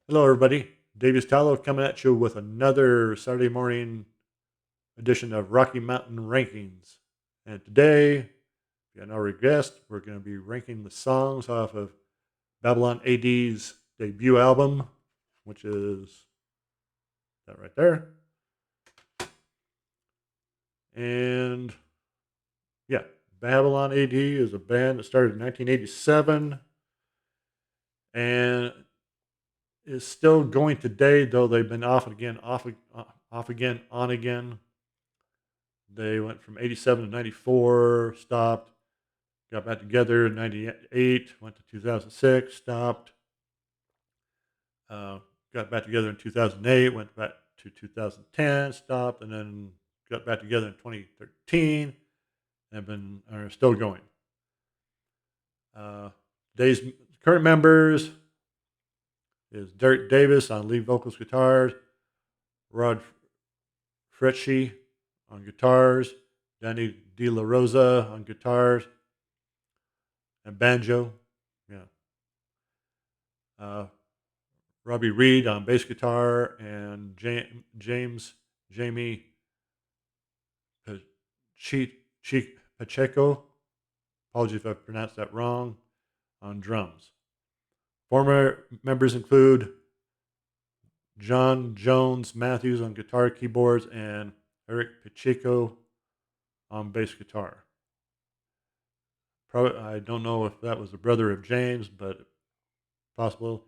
Hello, everybody. Davies Tallow coming at you with another Saturday morning edition of Rocky Mountain Rankings. And today, if you hadn't already guessed, we're going to be ranking the songs off of Babylon AD's debut album, which is that right there. And yeah, Babylon AD is a band that started in 1987 and is still going today, though they've been off again, off again, on again. They went from 87 to 94, stopped, got back together in 98, went to 2006, stopped, uh, got back together in 2008, went back to 2010, stopped, and then got back together in 2013 and are still going. Today's current members is Derek Davis on lead vocals, guitars, Rod Fretchy on guitars, Danny De La Rosa on guitars, and banjo. Yeah. Uh, Robbie Reed on bass guitar, and Jamie Pacheco, apologies if I pronounced that wrong, on drums. Former members include John Jones Matthews on guitar, keyboards, and Eric Pacheco on bass guitar. I don't know if that was the brother of James, but possible.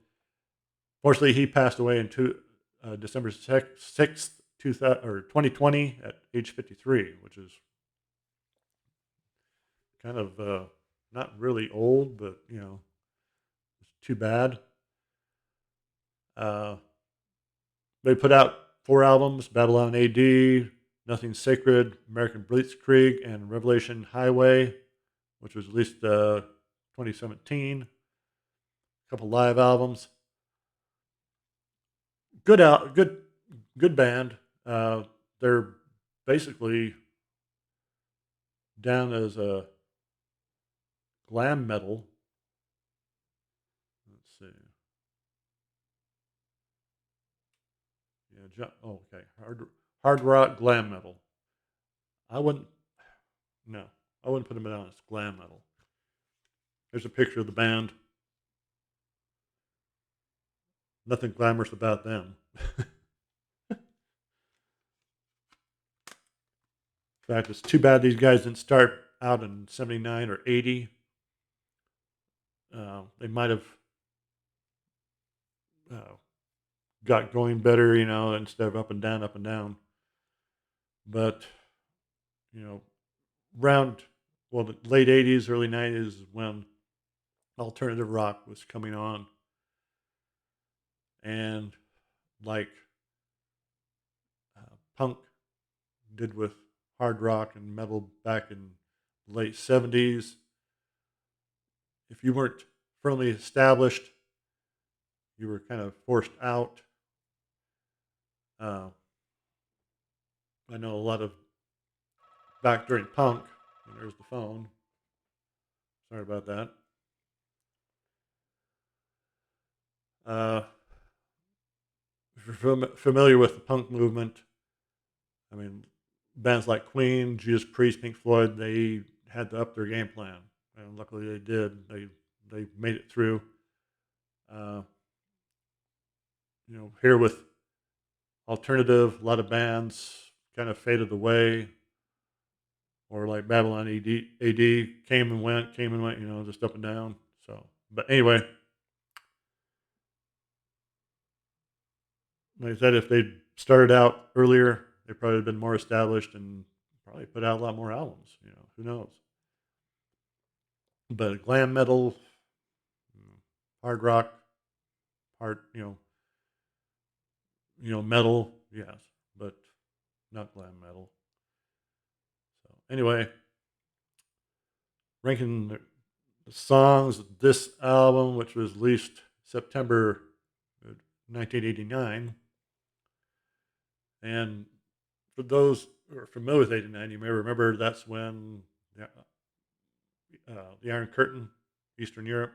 Fortunately, he passed away in December 6th, 2020 at age 53, which is kind of not really old, but, it's too bad. They put out 4 albums: Babylon AD, Nothing Sacred, American Blitzkrieg, and Revelation Highway, which was released 2017. A couple live albums. Good band. They're basically down as a glam metal. Let's see. Yeah, okay. Hard rock glam metal. I wouldn't. No, I wouldn't put them down as glam metal. There's a picture of the band. Nothing glamorous about them. In fact, it's too bad these guys didn't start out in 79 or 80. They might have got going better, instead of up and down, up and down. But, around, the late 80s, early 90s is when alternative rock was coming on. And like punk did with hard rock and metal back in the late 70s, if you weren't firmly established, you were kind of forced out. I know a lot of back during punk, and there's the phone. Sorry about that. If you're familiar with the punk movement, I mean, bands like Queen, Judas Priest, Pink Floyd, they had to up their game plan, and luckily they did. They made it through. Uh, here with alternative, a lot of bands kind of faded away, or like Babylon AD came and went, just up and down. So, but anyway, like I said, if they'd started out earlier, they probably have been more established and probably put out a lot more albums. Who knows? But glam metal, hard rock, hard, metal, yes, but not glam metal. So anyway, ranking the songs of this album, which was released September 1989. And for those who are familiar with 89, you may remember that's when the Iron Curtain, Eastern Europe,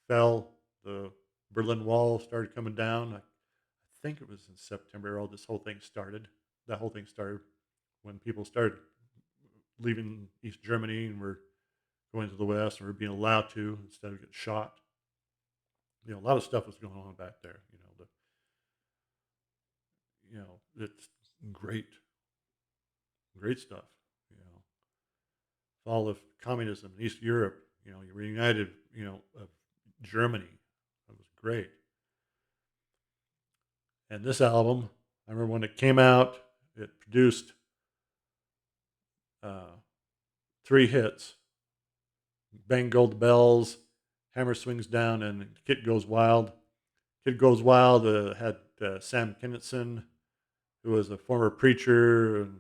fell. The Berlin Wall started coming down. I think it was in September. All this whole thing started. That whole thing started when people started leaving East Germany and were going to the West and were being allowed to instead of getting shot. A lot of stuff was going on back there. It's great, great stuff. You know, fall of communism in East Europe. You reunited. Of Germany. That was great. And this album, I remember when it came out, it produced uh, 3 hits: "Bang Go the Bells," "Hammer Swings Down," and "Kid Goes Wild." "Kid Goes Wild" had Sam Kinison, who was a former preacher and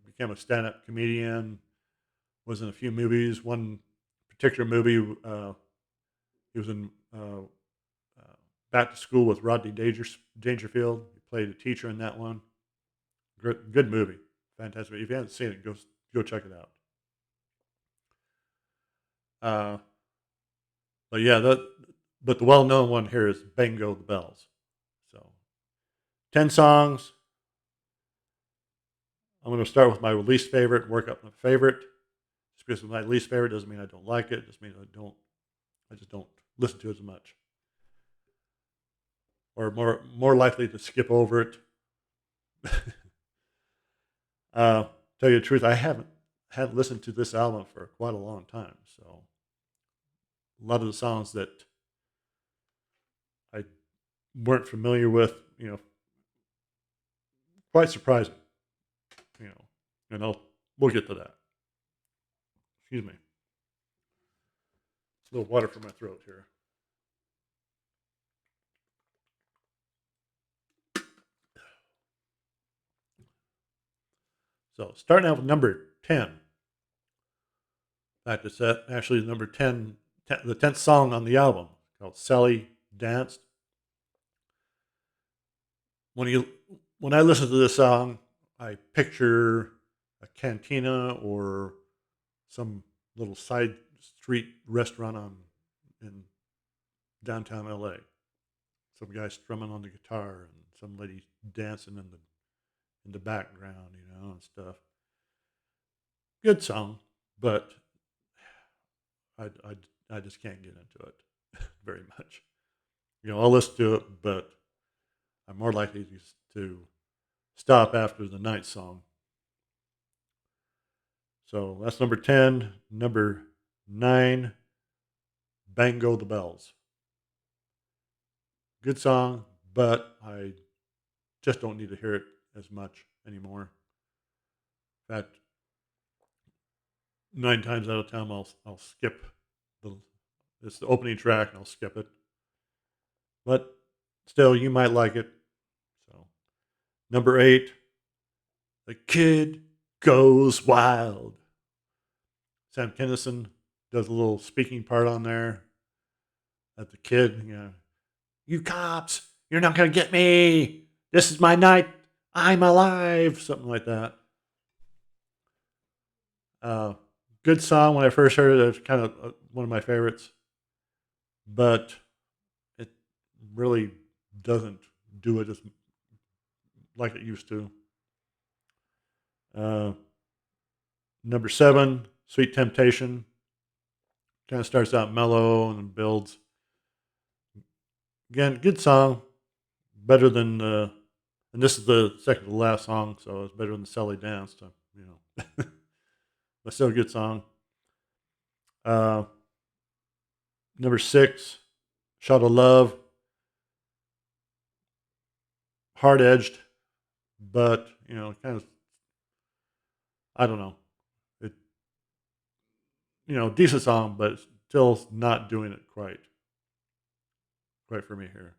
became a stand-up comedian. Was in a few movies. One particular movie, he was in Back to School with Rodney Dangerfield. He played a teacher in that one. Good movie, fantastic. If you haven't seen it, go check it out. Uh, but yeah, but the well-known one here is "Bang Go the Bells." So 10 songs. I'm going to start with my least favorite and work up my favorite. Just because my least favorite doesn't mean I don't like it. It just means I just don't listen to it as much, or more likely to skip over it. Tell you the truth, I hadn't listened to this album for quite a long time, so a lot of the songs that I weren't familiar with, quite surprising, and we'll get to that. Excuse me, a little water for my throat here. So starting out with number 10. In fact, it's actually number 10, the 10th song on the album, called "Sally Danced." When I listen to this song, I picture a cantina or some little side street restaurant in downtown LA. Some guy strumming on the guitar and some lady dancing in the background, and stuff. Good song, but I just can't get into it very much. I'll listen to it, but I'm more likely to stop after the ninth song. So that's number 10. Number 9, "Bang Go the Bells." Good song, but I just don't need to hear it as much anymore. In fact, 9 times out of 10, I'll skip it's the opening track and I'll skip it. But still, you might like it. So number 8, "The Kid Goes Wild." Sam Kinison does a little speaking part on there at the kid. "You cops, you're not going to get me. This is my night. I'm alive." Something like that. Uh, Good song. When I first heard it, it was kind of one of my favorites. But it really doesn't do it as like it used to. Uh, Number 7, "Sweet Temptation." Kind of starts out mellow and builds. Again, good song. Better than and this is the second to last song, so it's better than "Sally Danced." But still a good song. Uh, Number 6, "Shot of Love." Hard edged, but kind of, I don't know. It decent song, but still not doing it quite for me here.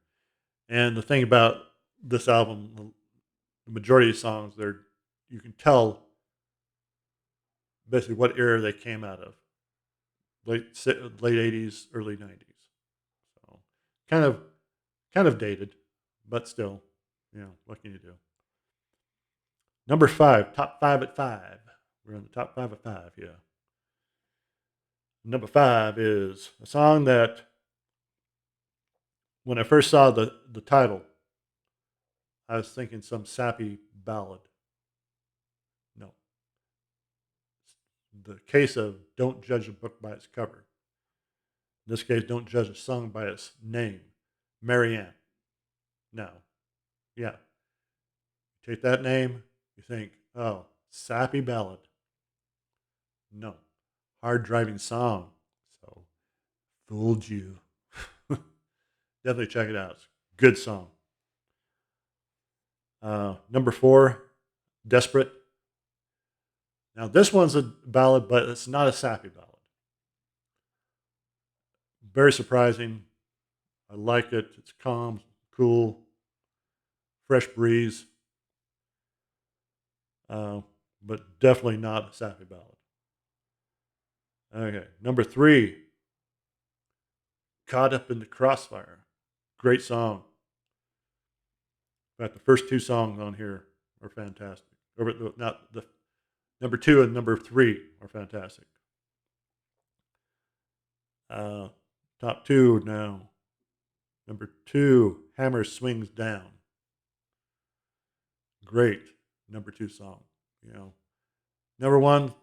And the thing about this album, the majority of songs, you can tell basically what era they came out of. Late 80s, early 90s. So kind of dated, but still, what can you do? Number 5, top 5 at 5. We're in the top 5 at 5, yeah. Number 5 is a song that When I first saw the title, I was thinking some sappy ballad. No, the case of don't judge a book by its cover. In this case, don't judge a song by its name, Marianne. Now, yeah, take that name, you think, oh, sappy ballad. No, hard driving song. So, fooled you. Definitely check it out. It's a good song. Number 4, Desperate. Now, this one's a ballad, but it's not a sappy ballad. Very surprising. I like it. It's calm, cool, fresh breeze, but definitely not a sappy ballad. Okay, number 3, Caught Up in the Crossfire. Great song. In fact, the first 2 songs on here are fantastic. Not the number 2 and number 3 are fantastic. Top 2 now. Number 2, Hammer Swings Down. Great number 2 song. Number 1,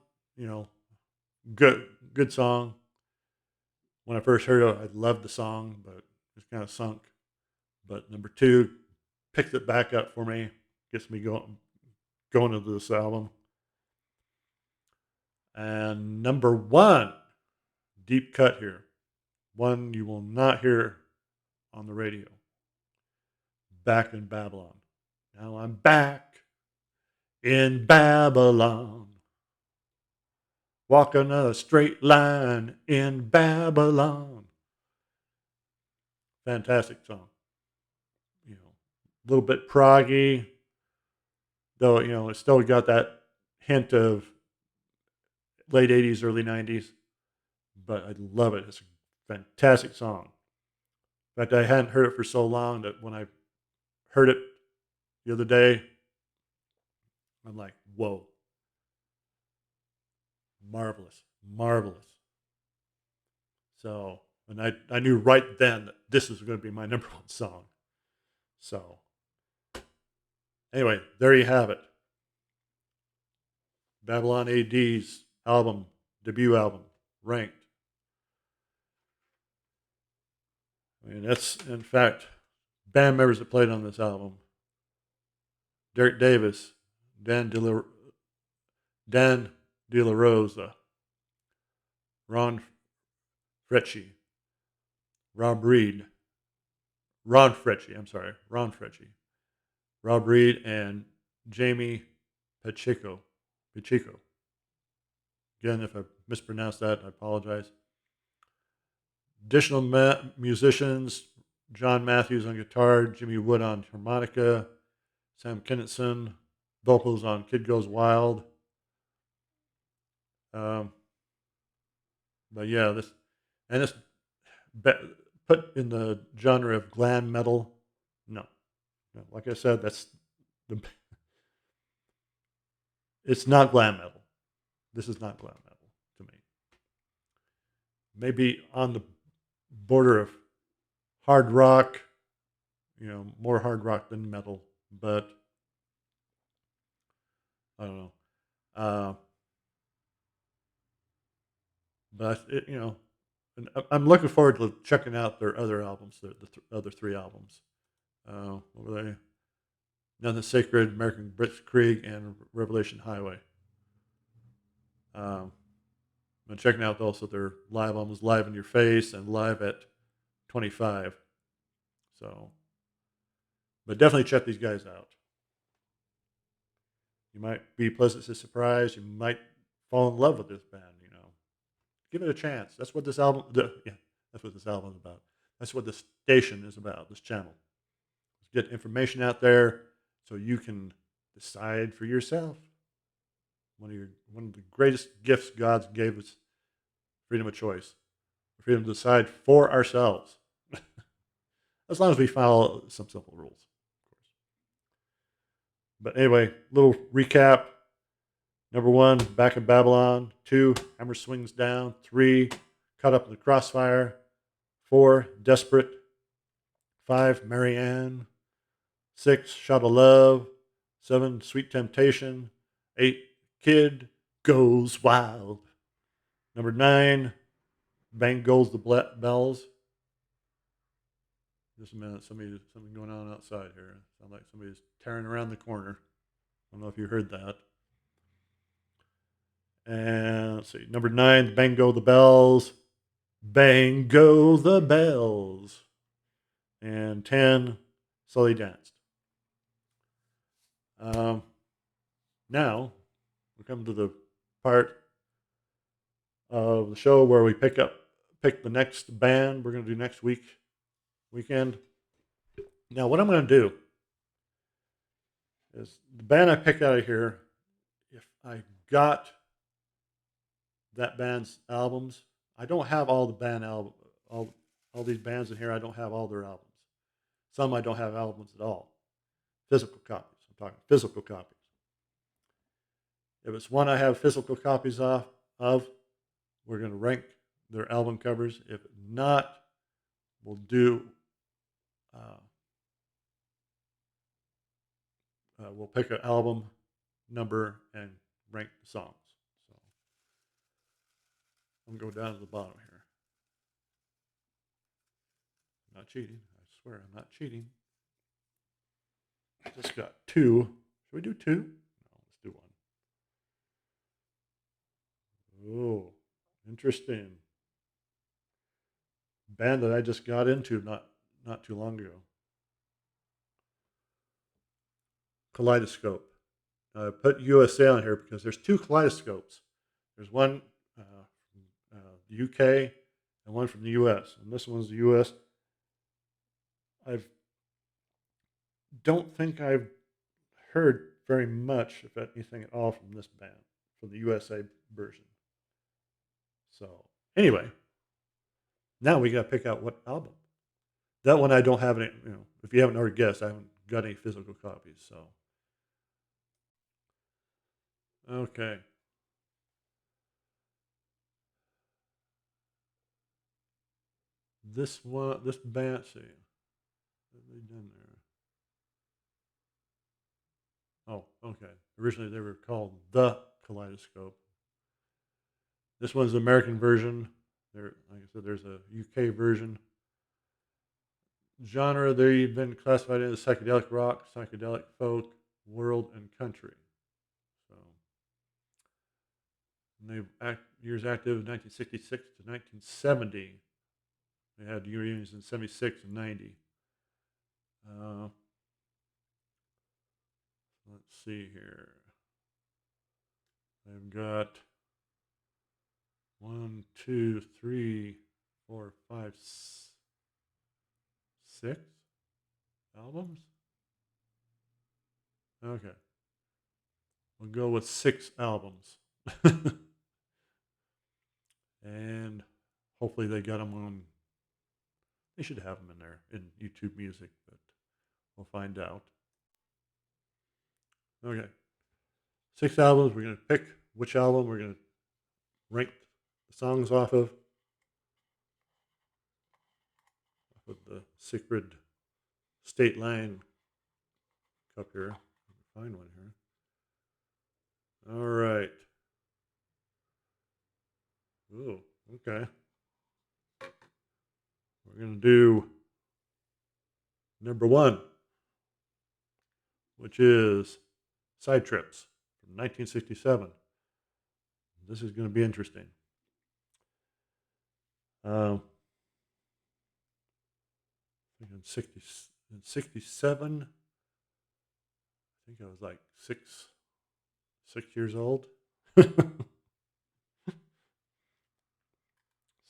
good song. When I first heard it, I loved the song, but it's kind of sunk. But number 2 picked it back up for me, gets me going into this album. And number 1, deep cut here. One you will not hear on the radio. Back in Babylon. Now I'm back in Babylon. Walking a straight line in Babylon. Fantastic song. A little bit proggy, though, it's still got that hint of late 80s, early 90s. But I love it. It's a fantastic song. In fact, I hadn't heard it for so long that when I heard it the other day, I'm like, whoa. Marvelous. Marvelous. So, and I knew right then that this was going to be my number 1 song. So, anyway, there you have it. Babylon AD's album, debut album, ranked. I mean, that's, in fact, band members that played on this album: Derek Davis, Dan De La Rosa, Ron Frecci, Rob Reed, Ron Frecci, Rob Reed, and Jamie Pacheco. Again, if I mispronounced that, I apologize. Additional musicians: John Matthews on guitar, Jimmy Wood on harmonica, Sam Kinison, vocals on Kid Goes Wild. But yeah, this put in the genre of glam metal. No, like I said, it's not glam metal. This is not glam metal to me. Maybe on the border of hard rock, more hard rock than metal, but I don't know. But and I'm looking forward to checking out their other albums, the other 3 albums. What were they? Nothing Sacred, American Blitzkrieg, and Revelation Highway. I'm checking out also their live albums, Live in Your Face and Live at 25. So, but definitely check these guys out. You might be pleasantly surprised. You might fall in love with this band. Give it a chance. That's what this album. That's what this album is about. That's what this station is about. This channel. Let's get information out there so you can decide for yourself. One of the greatest gifts God gave us: freedom of choice, freedom to decide for ourselves. As long as we follow some simple rules, of course. But anyway, little recap. Number 1, Back in Babylon. 2, Hammer Swings Down. 3, Caught Up in the Crossfire. 4, Desperate. 5, Marianne. 6, Shot of Love. 7, Sweet Temptation. 8, Kid Goes Wild. Number 9, Bang Goes the Bells. Just a minute, something going on outside here. Sounds like somebody's tearing around the corner. I don't know if you heard that. And let's see, number 9, Bang Go the Bells. Bang Go the Bells. And 10, Sully Danced. Now, we come to the part of the show where we pick the next band we're going to do next weekend. Now, what I'm going to do is the band I pick out of here, if I got that band's albums, I don't have all the band album, all these bands in here. I don't have all their albums. Some I don't have albums at all. Physical copies. I'm talking physical copies. If it's one I have physical copies of, we're going to rank their album covers. If not, we'll do. We'll pick an album number and rank the songs. So I'm going to go down to the bottom here. I'm not cheating. I swear I'm not cheating. I just got 2. Should we do 2? No, let's do 1. Oh, interesting. Band that I just got into not too long ago. Kaleidoscope. I put USA on here because there's 2 Kaleidoscopes. There's one from the UK and one from the US. And this one's the US. I don't think I've heard very much, if anything at all, from this band, from the USA version. So anyway, now we got to pick out what album. That one I don't have any, if you haven't already guessed, I haven't got any physical copies. So, okay. This band, see, what have they done there? Oh, okay. Originally they were called The Kaleidoscope. This one's the American version. Like I said, there's a UK version. Genre, they've been classified as psychedelic rock, psychedelic folk, world, and country. So, and years active 1966 to 1970. They had reunions in 76 and 90. Let's see here. I've got 1, 2, 3, 4, 5, 6 albums. Okay. We'll go with 6 albums. And hopefully they got them on. They should have them in there in YouTube Music, but we'll find out. Okay. 6 albums. We're going to pick which album we're going to rank the songs off of the Sacred State Line cup here. Find one here. All right. Oh, okay. We're going to do number 1, which is Side Trips from 1967. This is going to be interesting. In 67, I think I was like 6 years old.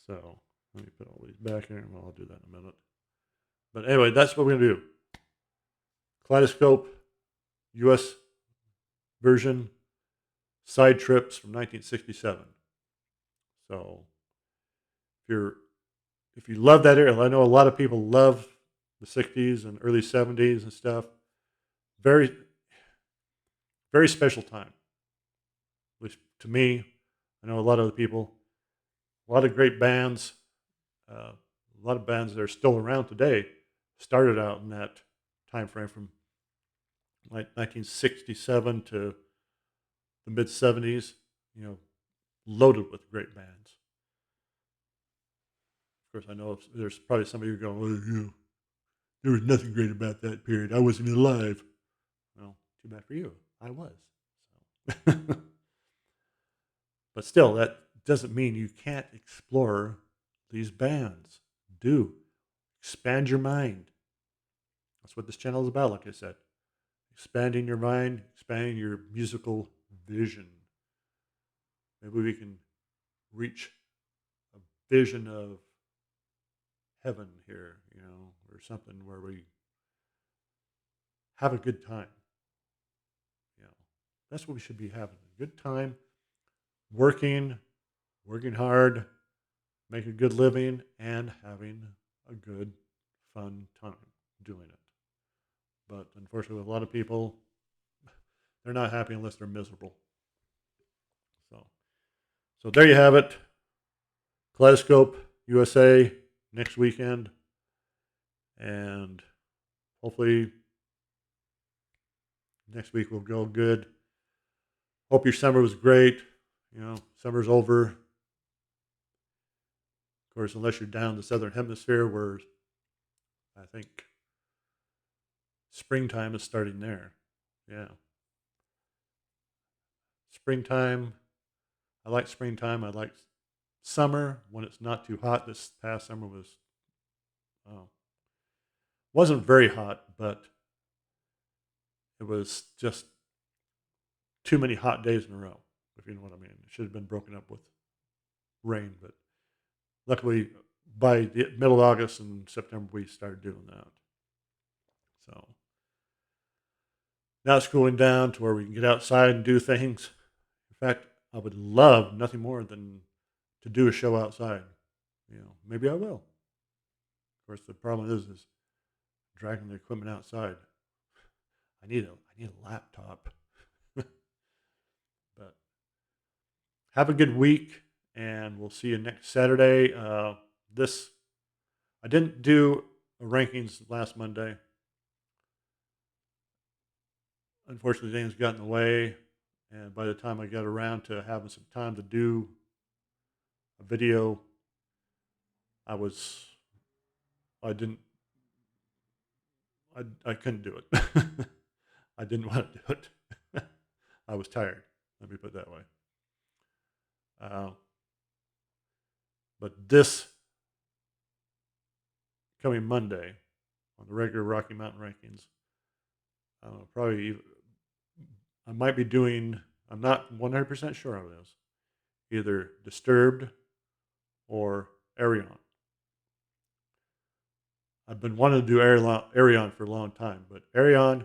So let me put all these back here. Well, I'll do that in a minute. But anyway, that's what we're going to do. Kaleidoscope, US version, Side Trips from 1967. So if you love that era, I know a lot of people love the 60s and early 70s and stuff. Very, very special time. At least to me, I know a lot of other people. A lot of great bands. A lot of bands that are still around today started out in that time frame from like 1967 to the mid 70s, loaded with great bands. Of course, I know there's probably some of you going, well, there was nothing great about that period. I wasn't alive. Well, too bad for you. I was. So. But still, that doesn't mean you can't explore these bands. Do. Expand your mind. That's what this channel is about, like I said. Expanding your mind, expanding your musical vision. Maybe we can reach a vision of heaven here, or something where we have a good time. That's what we should be having. A good time, working hard, making a good living, and having a good, fun time doing it. But unfortunately, with a lot of people, they're not happy unless they're miserable. So there you have it. Kaleidoscope USA next weekend. And hopefully next week will go good. Hope your summer was great. Summer's over. Of course, unless you're down in the southern hemisphere where I think springtime is starting there. Yeah. Springtime. I like springtime. I like summer when it's not too hot. This past summer wasn't very hot, but it was just too many hot days in a row, if you know what I mean. It should have been broken up with rain, but luckily by the middle of August and September we started doing that. So now it's cooling down to where we can get outside and do things. In fact, I would love nothing more than to do a show outside. Maybe I will. Of course, the problem is dragging the equipment outside. I need a laptop. But have a good week, and we'll see you next Saturday. I didn't do a rankings last Monday. Unfortunately, things got in the way, and by the time I got around to having some time to do a video, I couldn't do it. I didn't want to do it. I was tired. Let me put it that way. But this coming Monday on the regular Rocky Mountain Rankings, I might be doing, I'm not 100% sure of this, either Disturbed or Arion. I've been wanting to do Arion for a long time, but Arion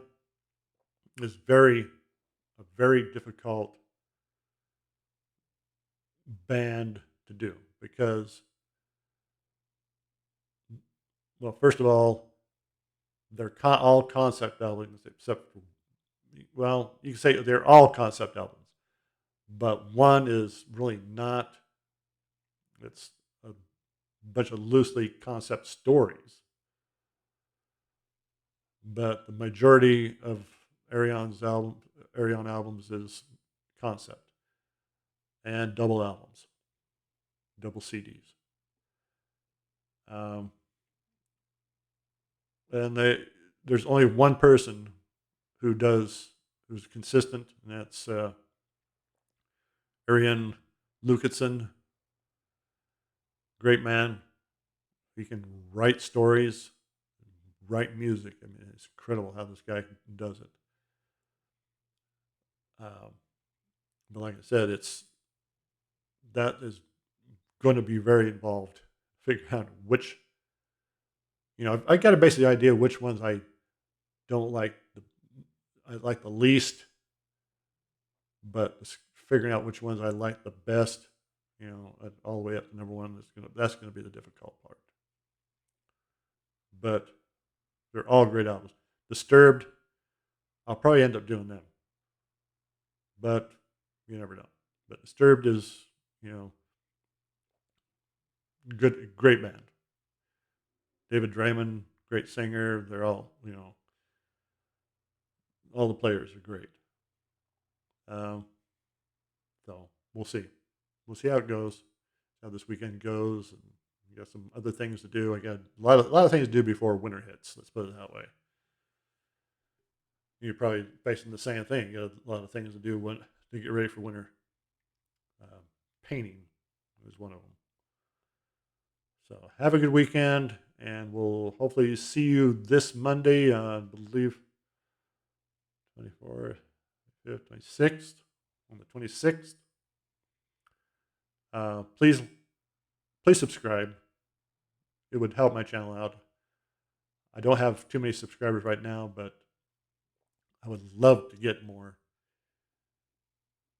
is a very difficult band to do because, well, first of all, they're all concept albums except for, well, you can say they're all concept albums, but one is really not. It's a bunch of loosely concept stories. But the majority of Arion albums is concept and double albums, double CDs. And there's only one person who's consistent, and that's Arian Lukatson. Great man. He can write stories, write music. I mean, it's incredible how this guy does it. But like I said, that is going to be very involved. Figuring out which, I got a basic idea which ones I don't like. I like the least, but figuring out which ones I like the best, all the way up to number one, that's gonna be the difficult part. But they're all great albums. Disturbed, I'll probably end up doing them, but you never know. But Disturbed is, great band. David Draymond, great singer. They're all, all the players are great. Um, so we'll see. We'll see how it goes, how this weekend goes, and we got some other things to do. I got a lot of things to do before winter hits. Let's put it that way. You're probably facing the same thing. You got a lot of things to do to get ready for winter. Um, Painting is one of them. So have a good weekend, and we'll hopefully see you this Monday. I believe 24th, 5th, 26th, on the 26th. Please subscribe. It would help my channel out. I don't have too many subscribers right now, but I would love to get more.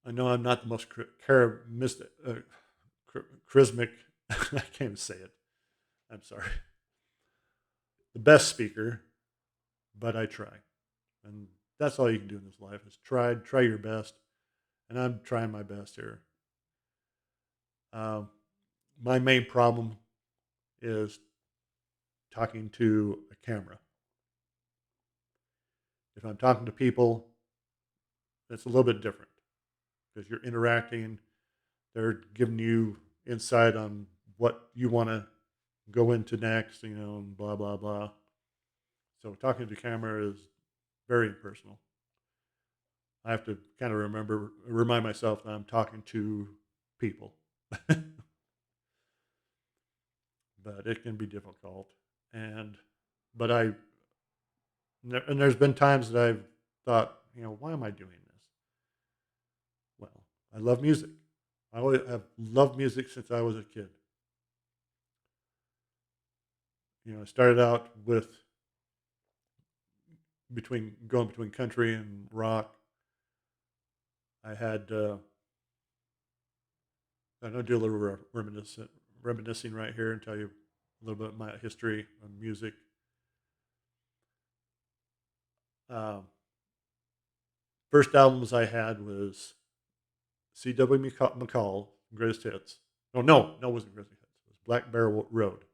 I know I'm not the most charismatic. I can't even say it. I'm sorry. The best speaker, but I try. And that's all you can do in this life is try your best. And I'm trying my best here. My main problem is talking to a camera. If I'm talking to people, it's a little bit different because you're interacting. They're giving you insight on what you want to go into next, and blah, blah, blah. So talking to the camera is very impersonal. I have to kind of remind myself that I'm talking to people. But it can be difficult. And, but I, and there's been times that I've thought, why am I doing this? Well, I love music. I always have loved music since I was a kid. I started out with going between country and rock. I had I'm going to do a little reminiscing right here and tell you a little bit of my history on music. First albums I had was C.W. McCall, Greatest Hits. Oh, no, it wasn't Greatest Hits. It was Black Barrel Road.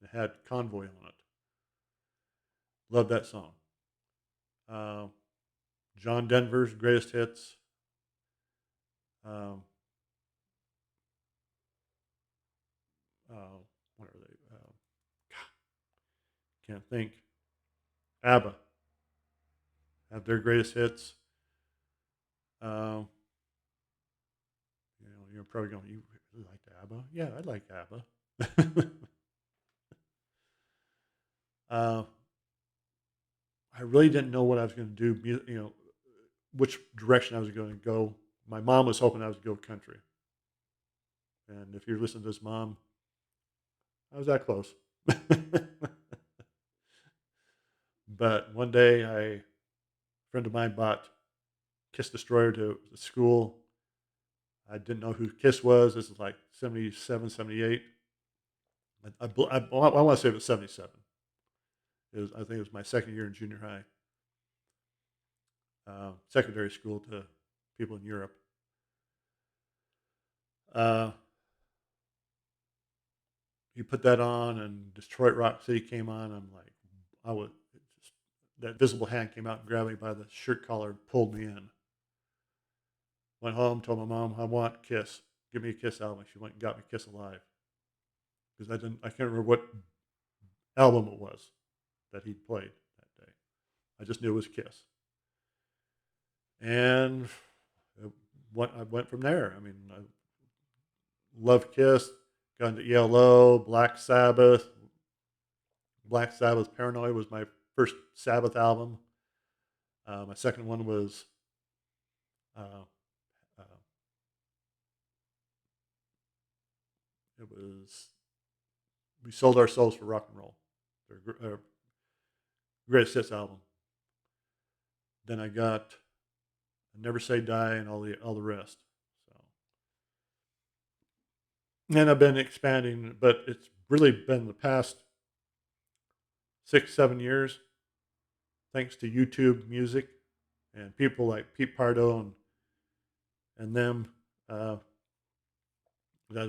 It had Convoy on it. Love that song. John Denver's Greatest Hits. What are they? Can't think. ABBA have their greatest hits. You're probably going, you really like ABBA? Yeah, I like ABBA. I really didn't know what I was going to do, which direction I was going to go. My mom was hoping I was going to go country. And if you're listening to this, Mom, I was that close. But one day, a friend of mine bought Kiss Destroyer to school. I didn't know who Kiss was. This is like 77, 78. I want to say it was 77. I think it was my second year in junior high. Secondary school to people in Europe. You put that on, and Detroit Rock City came on. I'm like, that visible hand came out and grabbed me by the shirt collar and pulled me in. Went home, told my mom, I want Kiss. Give me a Kiss album. She went and got me Kiss Alive. Because I can't remember what album it was that he'd played that day. I just knew it was Kiss. And I went from there. I mean, I love Kiss, got into ELO, Black Sabbath. Black Sabbath Paranoid was my first Sabbath album. My second one was it was We Sold Our Souls for Rock and Roll, their greatest hits album. Then I got Never Say Die and all the rest. So, and I've been expanding, but it's really been the past 6, 7 years, thanks to YouTube Music and people like Pete Pardo and them, that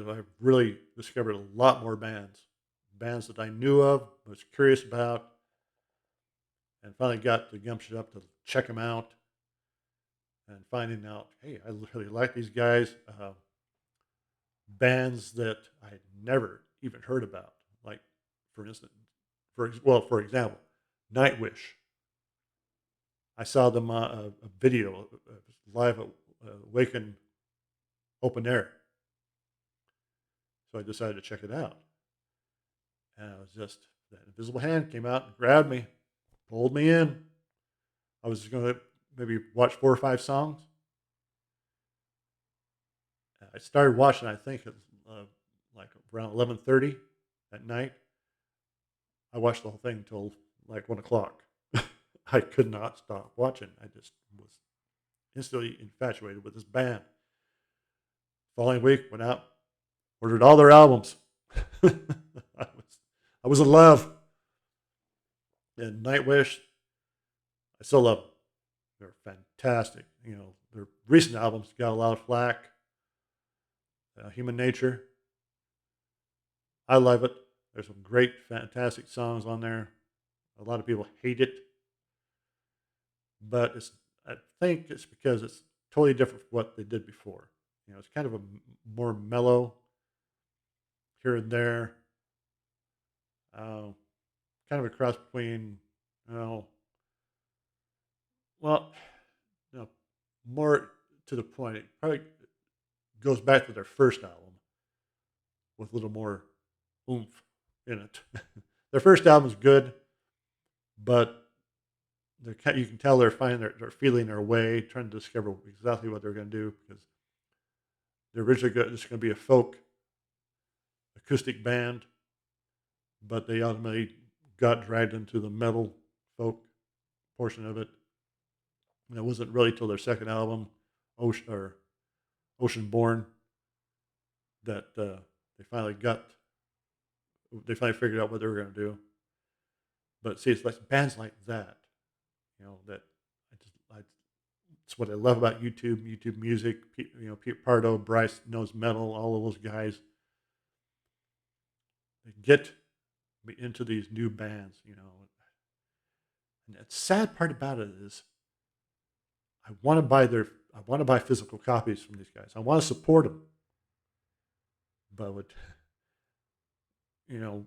I've really discovered a lot more bands that I knew of, was curious about, and finally got the gumption up to check them out, and finding out, hey, I really like these guys. Bands that I had never even heard about, like for instance, for example, Nightwish. I saw them a video live at Waken Open Air, so I decided to check it out. And I was just that invisible hand came out and grabbed me, pulled me in. I was going to maybe watch 4 or 5 songs. I started watching, I think, at like around 11:30 at night. I watched the whole thing until like 1 o'clock. I could not stop watching. I just was instantly infatuated with this band. Following week, went out, ordered all their albums. I was in love. And Nightwish, I still love them. They're fantastic. Their recent albums got a lot of flack. Human Nature, I love it. There's some great, fantastic songs on there. A lot of people hate it, but I think it's because it's totally different from what they did before. It's kind of a more mellow here and there, kind of a cross between, well, you know, more to the point. It probably goes back to their first album with a little more oomph in it. Their first album's good, but you can tell they're they're feeling their way, trying to discover exactly what they're going to do, because they're originally just going to be a folk acoustic band, but they ultimately got dragged into the metal folk portion of it. And it wasn't really till their second album, Ocean Born, that they finally figured out what they were going to do. But see, it's like bands like that, that it's what I love about YouTube Music. Pete Pardo, Bryce Knows Metal, all of those guys. They get me into these new bands, And the sad part about it is, I want to buy physical copies from these guys. I want to support them, but you know,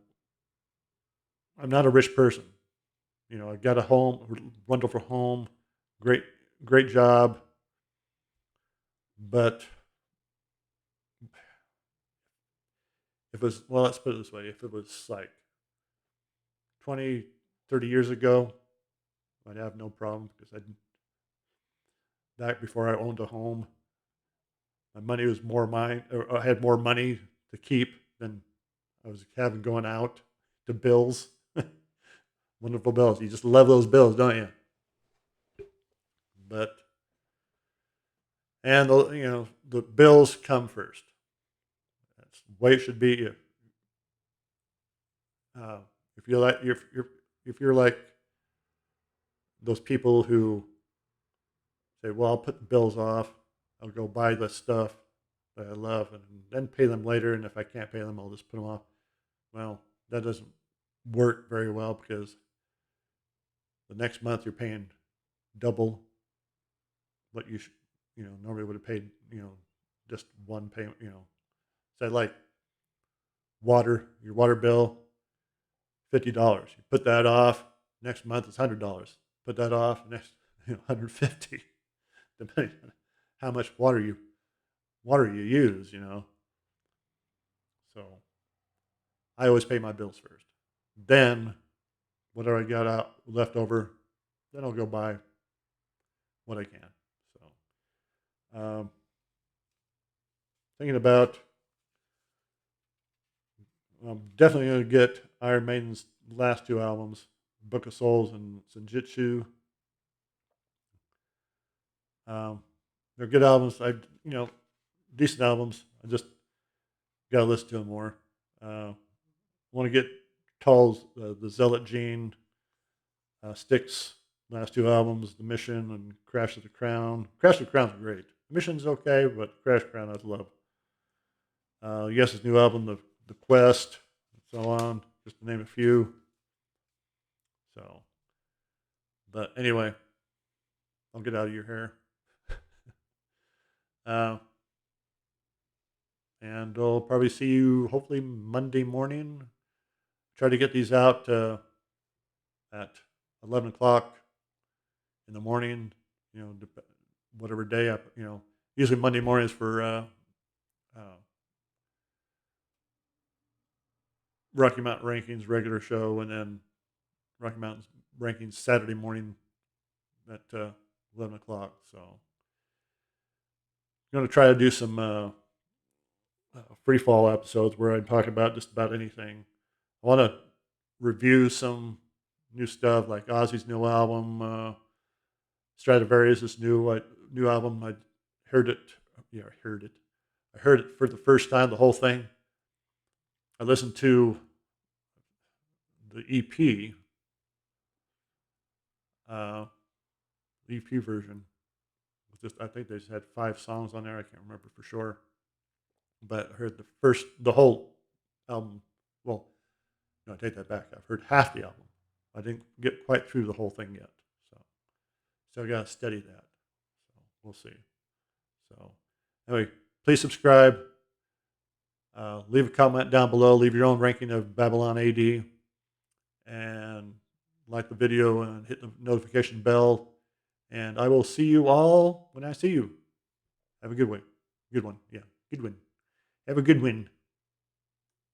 I'm not a rich person. I got a wonderful home, great, great job, but if it was, well, let's put it this way. If it was like 20, 30 years ago, I'd have no problem, because back before I owned a home, my money was more mine, or I had more money to keep than I was having going out to bills. Wonderful bills. You just love those bills, don't you? But the bills come first. That's the way it should be. If you're like if you're like those people who say, "Well, I'll put the bills off. I'll go buy the stuff that I love, and then pay them later. And if I can't pay them, I'll just put them off." Well, that doesn't work very well, because the next month you're paying double what normally would have paid, just one payment. Say like your water bill, $50. You put that off. Next month it's $100. Put that off. Next, 150, depending on how much water you use. So I always pay my bills first. Then whatever I got out left over, then I'll go buy what I can. So thinking about, I'm definitely going to get Iron Maiden's last 2 albums, Book of Souls and Senjutsu. They're good albums. Decent albums. I just got to listen to them more. Want to get Tull's the Zealot Gene, Styx last 2 albums, The Mission and Crash of the Crown. Crash of the Crown's great. The Mission's okay, but Crash of the Crown I love. Yes, his new album, The Quest, and so on, just to name a few. So But anyway, I'll get out of your hair. Uh, and I'll probably see you hopefully Monday morning. Try to get these out at 11 o'clock in the morning, whatever day usually Monday mornings for uh, Rocky Mountain Rankings regular show, and then Rocky Mountain Rankings Saturday morning at 11 o'clock. So I'm going to try to do some free fall episodes where I talk about just about anything. I want to review some new stuff like Ozzy's new album, Stradivarius' new album. I heard it. Yeah, I heard it. I heard it for the first time, the whole thing. I listened to the EP, uh, the EP version. I think they just had 5 songs on there. I can't remember for sure, but I heard the whole album. Well, no, I take that back. I've heard half the album. I didn't get quite through the whole thing yet, so still got to study that. So we'll see. So anyway, please subscribe. Leave a comment down below. Leave your own ranking of Babylon AD, and like the video and hit the notification bell. And I will see you all when I see you. Have a good one. Good one. Yeah, good one. Have a good one.